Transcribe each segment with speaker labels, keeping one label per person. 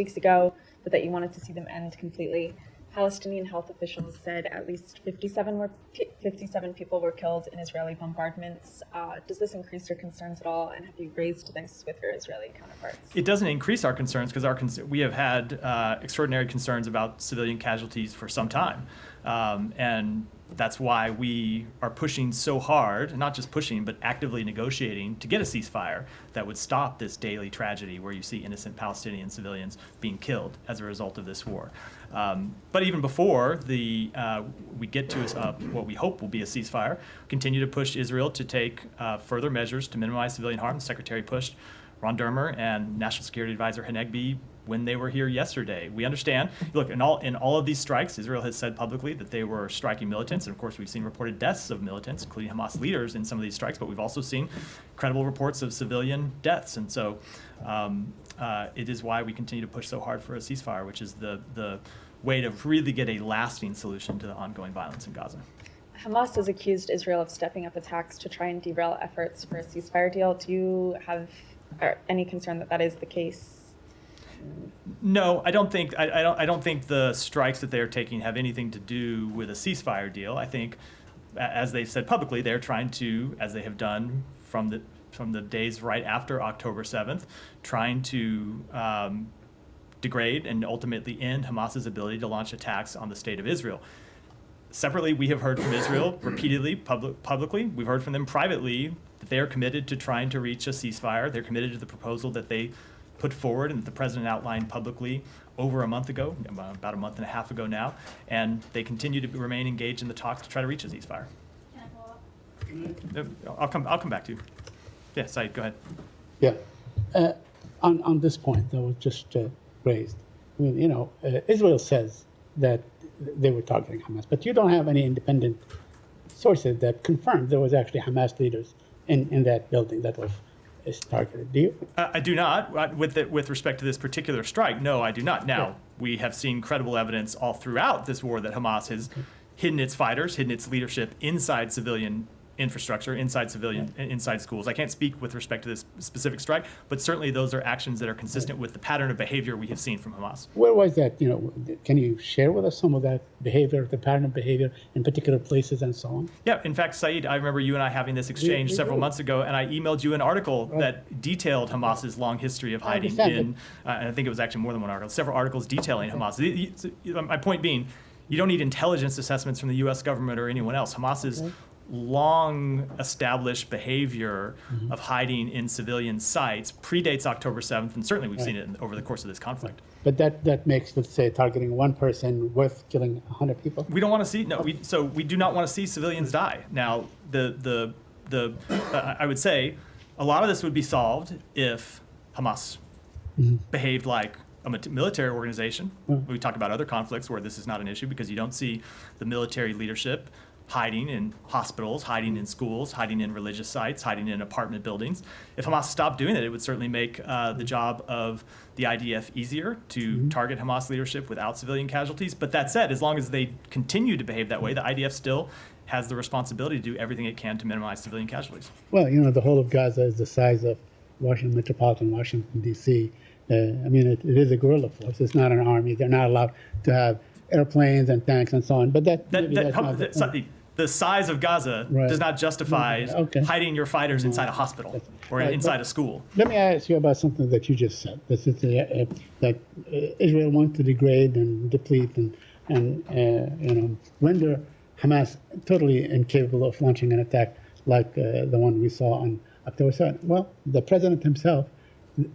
Speaker 1: weeks ago, but that you wanted to see them end completely. Palestinian health officials said at least 57 people were killed in Israeli bombardments. Does this increase your concerns at all, and have you raised this with your Israeli counterparts?
Speaker 2: It doesn't increase our concerns because we have had extraordinary concerns about civilian casualties for some time. And that's why we are pushing so hard, not just pushing, but actively negotiating to get a ceasefire that would stop this daily tragedy where you see innocent Palestinian civilians being killed as a result of this war. But even before we get to what we hope will be a ceasefire, continue to push Israel to take further measures to minimize civilian harm. The Secretary pushed Ron Dermer and National Security Advisor Hanegbi when they were here yesterday. We understand. Look, in all of these strikes, Israel has said publicly that they were striking militants, and of course we've seen reported deaths of militants, including Hamas leaders in some of these strikes, but we've also seen credible reports of civilian deaths. And so it is why we continue to push so hard for a ceasefire, which is the way to really get a lasting solution to the ongoing violence in Gaza.
Speaker 1: Hamas has accused Israel of stepping up attacks to try and derail efforts for a ceasefire deal. Do you have any concern that that is the case?
Speaker 2: No, I don't think the strikes that they are taking have anything to do with a ceasefire deal. I think, as they've said publicly, they're trying to, as they have done from the days right after October 7th, trying to degrade and ultimately end Hamas's ability to launch attacks on the state of Israel. Separately, we have heard from Israel repeatedly, publicly. We've heard from them privately that they are committed to trying to reach a ceasefire. They're committed to the proposal that they put forward and that the president outlined publicly over a month ago, about a month and a half ago now, and they continue to remain engaged in the talks to try to reach a ceasefire.
Speaker 3: Can I follow up?
Speaker 2: I'll come back to you. Yeah, Saeed, go ahead.
Speaker 4: Yeah, on this point that was just raised, I mean, Israel says that they were targeting Hamas, but you don't have any independent sources that confirmed there was actually Hamas leaders in that building that was targeted. Do you?
Speaker 2: I do not. With respect to this particular strike, no, I do not. Now, we have seen credible evidence all throughout this war that Hamas has hidden its fighters, hidden its leadership inside civilian infrastructure, inside schools. I can't speak with respect to this specific strike, but certainly those are actions that are consistent with the pattern of behavior we have seen from Hamas.
Speaker 4: Where was that? Can you share with us some of that behavior, the pattern of behavior in particular places and so on?
Speaker 2: Yeah, in fact, Saeed, I remember you and I having this exchange several months ago, and I emailed you an article that detailed Hamas's long history of hiding and I think it was actually more than one article, several articles detailing Hamas. My point being, you don't need intelligence assessments from the U.S. government or anyone else. Hamas's long established behavior of hiding in civilian sites predates October 7th, and certainly we've seen it over the course of this conflict.
Speaker 4: But that makes, let's say, targeting one person worth killing 100 people?
Speaker 2: We don't want to see, we do not want to see civilians die. Now, I would say a lot of this would be solved if Hamas behaved like a military organization. We talk about other conflicts where this is not an issue because you don't see the military leadership hiding in hospitals, hiding in schools, hiding in religious sites, hiding in apartment buildings. If Hamas stopped doing that, it would certainly make the job of the IDF easier to target Hamas leadership without civilian casualties. But that said, as long as they continue to behave that way, the IDF still has the responsibility to do everything it can to minimize civilian casualties.
Speaker 4: Well, the whole of Gaza is the size of metropolitan Washington, D.C. I mean, it is a guerrilla force. It's not an army. They're not allowed to have airplanes and tanks and so on. But
Speaker 2: the size of Gaza does not justify hiding your fighters inside a hospital or inside a school.
Speaker 4: Let me ask you about something that you just said. This is that Israel wants to degrade and deplete and render Hamas totally incapable of launching an attack like the one we saw on October 7th. Well, the president himself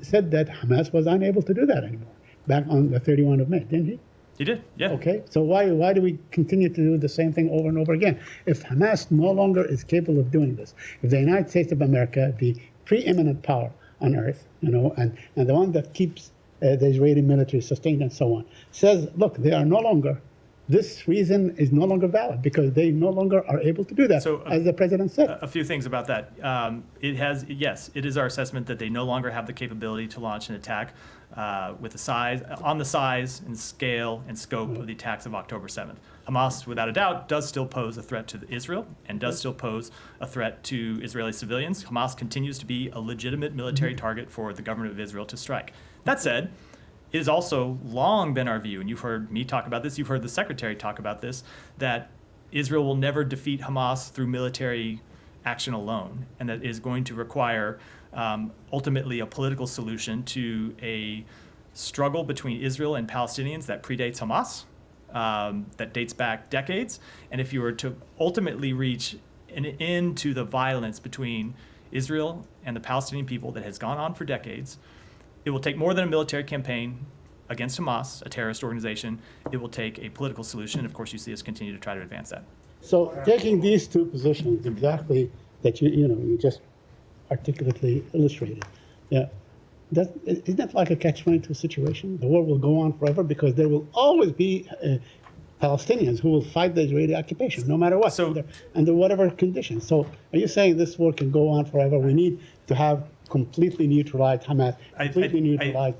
Speaker 4: said that Hamas was unable to do that anymore back on the 31st of May, didn't he?
Speaker 2: He did, yeah.
Speaker 4: Okay, so why do we continue to do the same thing over and over again? If Hamas no longer is capable of doing this, if the United States of America, the preeminent power on earth, and the one that keeps the Israeli military sustained and so on, says, look, they are no longer, this reason is no longer valid because they no longer are able to do that, so, as the president said.
Speaker 2: A few things about that. It is our assessment that they no longer have the capability to launch an attack with the size and scale and scope of the attacks of October 7th. Hamas, without a doubt, does still pose a threat to Israel and does still pose a threat to Israeli civilians. Hamas continues to be a legitimate military target for the government of Israel to strike. That said, it has also long been our view, and you've heard me talk about this, you've heard the Secretary talk about this, that Israel will never defeat Hamas through military action alone, and that is going to require ultimately a political solution to a struggle between Israel and Palestinians that predates Hamas, that dates back decades. And if you were to ultimately reach an end to the violence between Israel and the Palestinian people that has gone on for decades, it will take more than a military campaign against Hamas, a terrorist organization. It will take a political solution. Of course, you see us continue to try to advance that.
Speaker 4: So taking these two positions exactly that you just articulately illustrated, yeah, isn't that like a catch-22 situation? The war will go on forever because there will always be Palestinians who will fight the Israeli occupation, no matter what, under whatever conditions. So are you saying this war can go on forever? We need to have completely neutralized Hamas, completely neutralized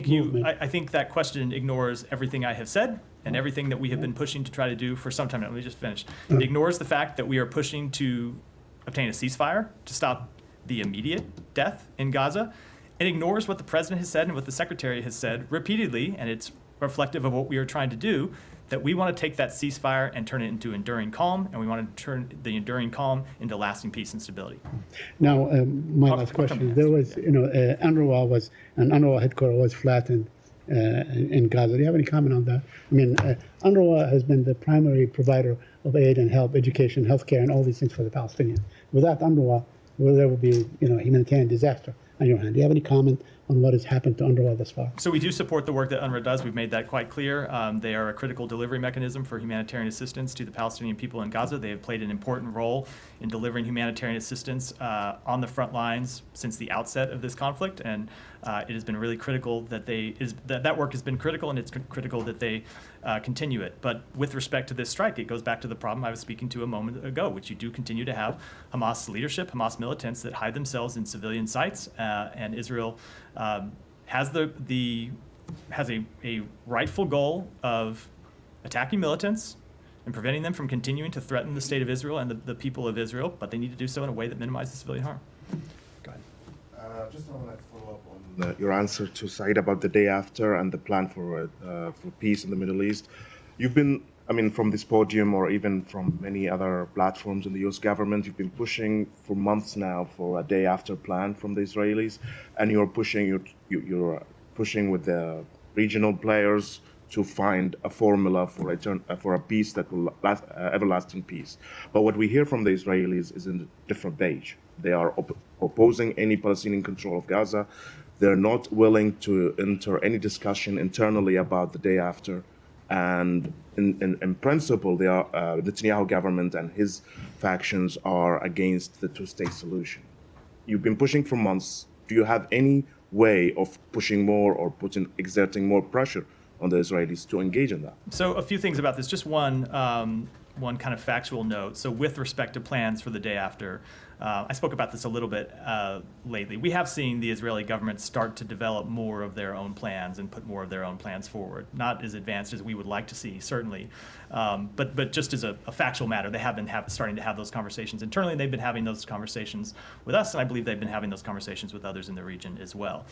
Speaker 4: movement.
Speaker 2: I think that question ignores everything I have said and everything that we have been pushing to try to do for some time now. Let me just finish. It ignores the fact that we are pushing to obtain a ceasefire to stop the immediate death in Gaza. It ignores what the president has said and what the secretary has said repeatedly, and it's reflective of what we are trying to do, that we want to take that ceasefire and turn it into enduring calm, and we want to turn the enduring calm into lasting peace and stability.
Speaker 4: Now, my last question. There was, UNRWA headquarters was flattened in Gaza. Do you have any comment on that? I mean, UNRWA has been the primary provider of aid and help, education, healthcare, and all these things for the Palestinians. Without UNRWA, there would be, a humanitarian disaster on your hand. Do you have any comment on what has happened to UNRWA thus far?
Speaker 2: So we do support the work that UNRWA does. We've made that quite clear. They are a critical delivery mechanism for humanitarian assistance to the Palestinian people in Gaza. They have played an important role in delivering humanitarian assistance on the front lines since the outset of this conflict, and it has been really critical that that work has been critical, and it's critical that they continue it. But with respect to this strike, it goes back to the problem I was speaking to a moment ago, which you do continue to have Hamas leadership, Hamas militants that hide themselves in civilian sites, and Israel has a rightful goal of attacking militants and preventing them from continuing to threaten the state of Israel and the people of Israel, but they need to do so in a way that minimizes civilian harm. Go ahead.
Speaker 5: Just want to follow up on your answer to Said about the day after and the plan for peace in the Middle East. You've been, from this podium or even from many other platforms in the U.S. government, you've been pushing for months now for a day after plan from the Israelis, and you're pushing with the regional players to find a formula for a peace that will last, everlasting peace. But what we hear from the Israelis is in a different page. They are opposing any Palestinian control of Gaza. They're not willing to enter any discussion internally about the day after. And in principle, the Netanyahu government and his factions are against the two-state solution. You've been pushing for months. Do you have any way of pushing more or exerting more pressure on the Israelis to engage in that?
Speaker 2: So a few things about this. Just one kind of factual note. So with respect to plans for the day after, I spoke about this a little bit lately. We have seen the Israeli government start to develop more of their own plans and put more of their own plans forward. Not as advanced as we would like to see, certainly, but just as a factual matter, they have been starting to have those conversations internally. They've been having those conversations with us, and I believe they've been having those conversations with others in the region as well.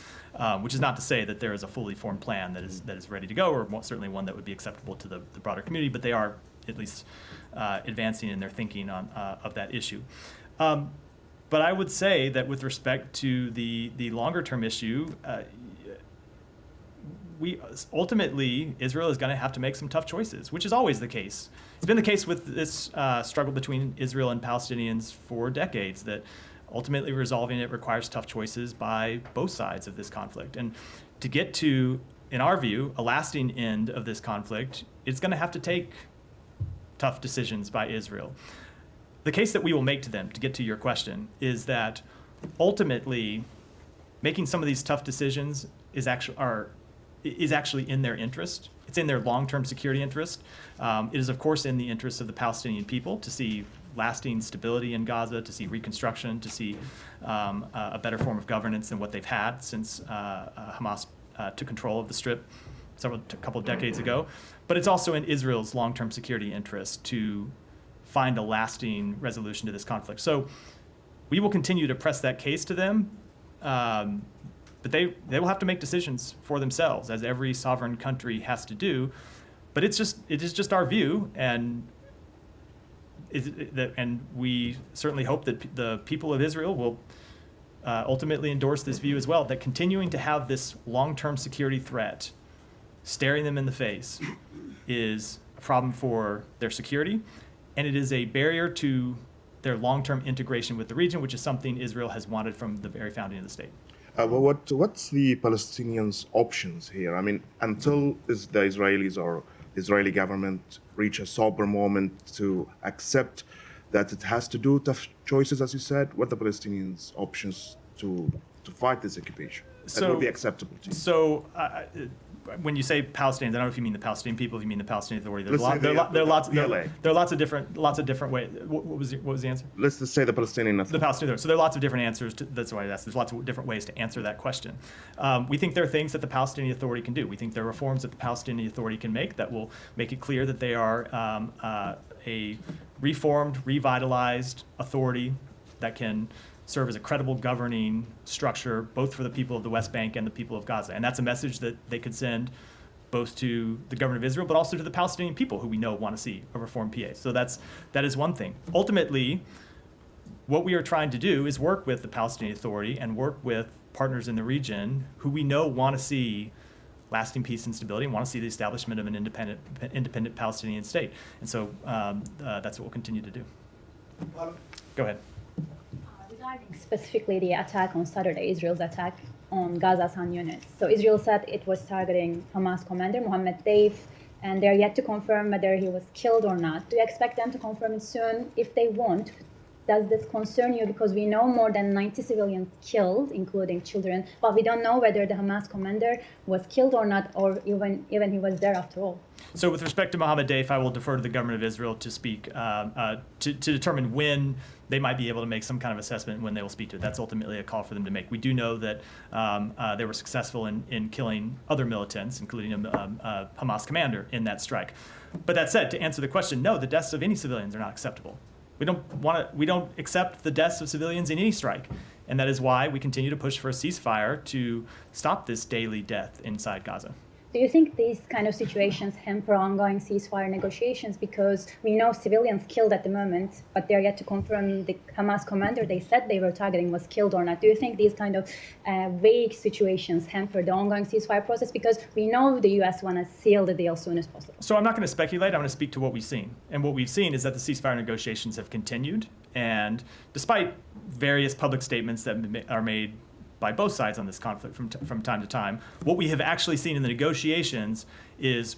Speaker 2: Which is not to say that there is a fully formed plan that is ready to go, or certainly one that would be acceptable to the broader community, but they are at least advancing in their thinking of that issue. But I would say that with respect to the longer term issue, ultimately Israel is going to have to make some tough choices, which is always the case. It's been the case with this struggle between Israel and Palestinians for decades, that ultimately resolving it requires tough choices by both sides of this conflict. And to get to, in our view, a lasting end of this conflict, it's going to have to take tough decisions by Israel. The case that we will make to them, to get to your question, is that ultimately making some of these tough decisions is actually in their interest. It's in their long-term security interest. It is, of course, in the interest of the Palestinian people to see lasting stability in Gaza, to see reconstruction, to see a better form of governance than what they've had since Hamas took control of the Strip a couple of decades ago. But it's also in Israel's long-term security interest to find a lasting resolution to this conflict. So we will continue to press that case to them. But they will have to make decisions for themselves, as every sovereign country has to do. But it is just our view, and we certainly hope that the people of Israel will ultimately endorse this view as well, that continuing to have this long-term security threat staring them in the face is a problem for their security, and it is a barrier to their long-term integration with the region, which is something Israel has wanted from the very founding of the state.
Speaker 5: What's the Palestinians' options here? I mean, until the Israelis or the Israeli government reach a sober moment to accept that it has to do tough choices, as you said, what are the Palestinians' options to fight this occupation? That would be acceptable to you.
Speaker 2: So when you say Palestinians, I don't know if you mean the Palestinian people, if you mean the Palestinian Authority. There are lots of different ways. What was the answer?
Speaker 5: Let's just say the Palestinian Authority.
Speaker 2: The Palestinian Authority. So there are lots of different answers. That's why I asked. There's lots of different ways to answer that question. We think there are things that the Palestinian Authority can do. We think there are reforms that the Palestinian Authority can make that will make it clear that they are a reformed, revitalized authority that can serve as a credible governing structure, both for the people of the West Bank and the people of Gaza. And that's a message that they could send both to the government of Israel, but also to the Palestinian people who we know want to see a reformed PA. So that is one thing. Ultimately, what we are trying to do is work with the Palestinian Authority and work with partners in the region who we know want to see lasting peace and stability and want to see the establishment of an independent Palestinian state. And so that's what we'll continue to do. Go ahead.
Speaker 6: Regarding specifically the attack on Saturday, Israel's attack on Gaza's Khan Yunis. So Israel said it was targeting Hamas commander Mohammed Deif, and they're yet to confirm whether he was killed or not. Do you expect them to confirm it soon? If they won't, does this concern you? Because we know more than 90 civilians killed, including children, but we don't know whether the Hamas commander was killed or not, or even he was there after all.
Speaker 2: So with respect to Mohammed Deif, I will defer to the government of Israel to speak, to determine when they might be able to make some kind of assessment when they will speak to it. That's ultimately a call for them to make. We do know that they were successful in killing other militants, including a Hamas commander in that strike. But that said, to answer the question, no, the deaths of any civilians are not acceptable. We don't accept the deaths of civilians in any strike. And that is why we continue to push for a ceasefire to stop this daily death inside Gaza.
Speaker 6: Do you think these kind of situations hamper ongoing ceasefire negotiations? Because we know civilians killed at the moment, but they're yet to confirm the Hamas commander they said they were targeting was killed or not. Do you think these kind of vague situations hamper the ongoing ceasefire process? Because we know the U.S. want to seal the deal as soon as possible.
Speaker 2: So I'm not going to speculate. I'm going to speak to what we've seen. And what we've seen is that the ceasefire negotiations have continued. And despite various public statements that are made by both sides on this conflict from time to time, what we have actually seen in the negotiations is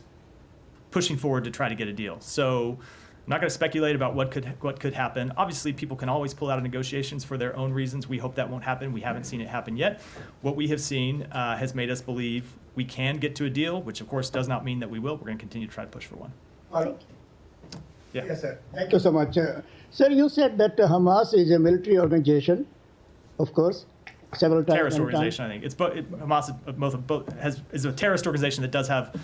Speaker 2: pushing forward to try to get a deal. So I'm not going to speculate about what could happen. Obviously, people can always pull out of negotiations for their own reasons. We hope that won't happen. We haven't seen it happen yet. What we have seen has made us believe we can get to a deal, which of course does not mean that we will. We're going to continue to try to push for one. Yeah.
Speaker 7: Yes, sir. Thank you so much. Sir, you said that Hamas is a military organization, of course. Several times.
Speaker 2: Terrorist organization, I think. Hamas is a terrorist organization that does have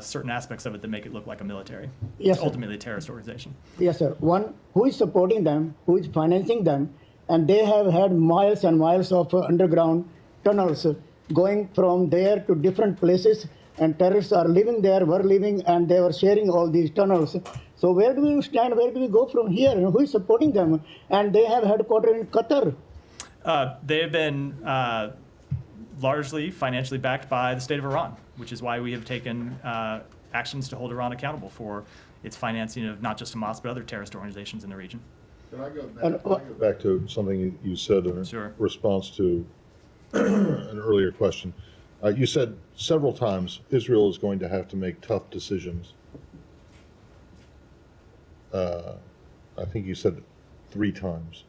Speaker 2: certain aspects of it that make it look like a military.
Speaker 7: Yes,
Speaker 2: it's ultimately a terrorist organization.
Speaker 7: Yes, sir. One, who is supporting them, who is financing them, and they have had miles and miles of underground tunnels going from there to different places, and terrorists are living there, were living, and they were sharing all these tunnels. So where do we stand? Where do we go from here? And who is supporting them? And they have headquarters in Qatar.
Speaker 2: They have been largely financially backed by the state of Iran, which is why we have taken actions to hold Iran accountable for its financing of not just Hamas, but other terrorist organizations in the region.
Speaker 8: Can I go back to something you said in
Speaker 2: Sure.
Speaker 8: response to an earlier question? You said several times Israel is going to have to make tough decisions. I think you said 3 times.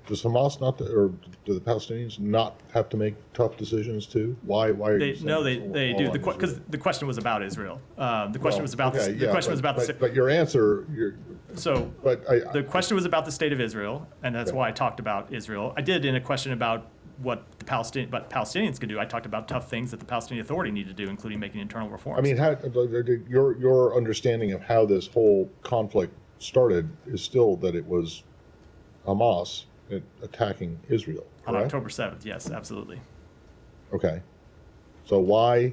Speaker 8: Does Hamas or do the Palestinians not have to make tough decisions too? Why are you saying
Speaker 2: No, they do.
Speaker 8: all on
Speaker 2: Because
Speaker 8: Israel?
Speaker 2: the question was about Israel. The question was about
Speaker 8: okay,
Speaker 2: the question was about the.
Speaker 8: But your answer.
Speaker 2: The question was about the state of Israel, and that's why I talked about Israel. I did in a question about what Palestinians could do. I talked about tough things that the Palestinian Authority need to do, including making internal reforms.
Speaker 8: I mean, your understanding of how this whole conflict started is still that it was Hamas attacking Israel.
Speaker 2: On
Speaker 8: correct?
Speaker 2: October 7th, yes, absolutely.
Speaker 8: Okay. So why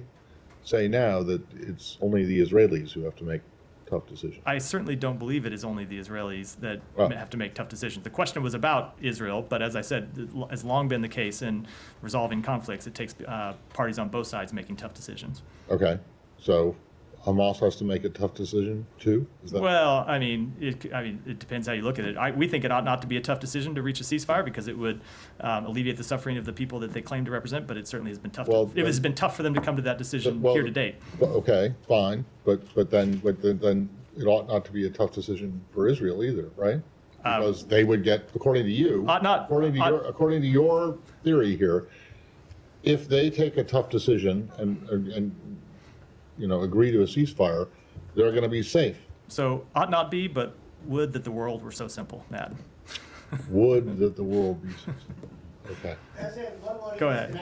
Speaker 8: say now that it's only the Israelis who have to make tough decisions?
Speaker 2: I certainly don't believe it is only the Israelis that
Speaker 8: Well-
Speaker 2: have to make tough decisions. The question was about Israel, but as I said, it has long been the case in resolving conflicts. It takes parties on both sides making tough decisions.
Speaker 8: Okay. So Hamas has to make a tough decision too? Is that?
Speaker 2: Well, I mean, it depends how you look at it. We think it ought not to be a tough decision to reach a ceasefire because it would alleviate the suffering of the people that they claim to represent. But it certainly has been tough.
Speaker 8: Well,
Speaker 2: It has been tough for them to come to that decision
Speaker 8: Well,
Speaker 2: here to date.
Speaker 8: Well, okay, fine, but then it ought not to be a tough decision for Israel either, right? Because they would get, according to you,
Speaker 2: Ought not-
Speaker 8: according to your theory here, if they take a tough decision and agree to a ceasefire, they're going to be safe.
Speaker 2: So ought not be, but would that the world were so simple, Matt.
Speaker 8: Would that the world be safe. Okay.
Speaker 2: Go ahead.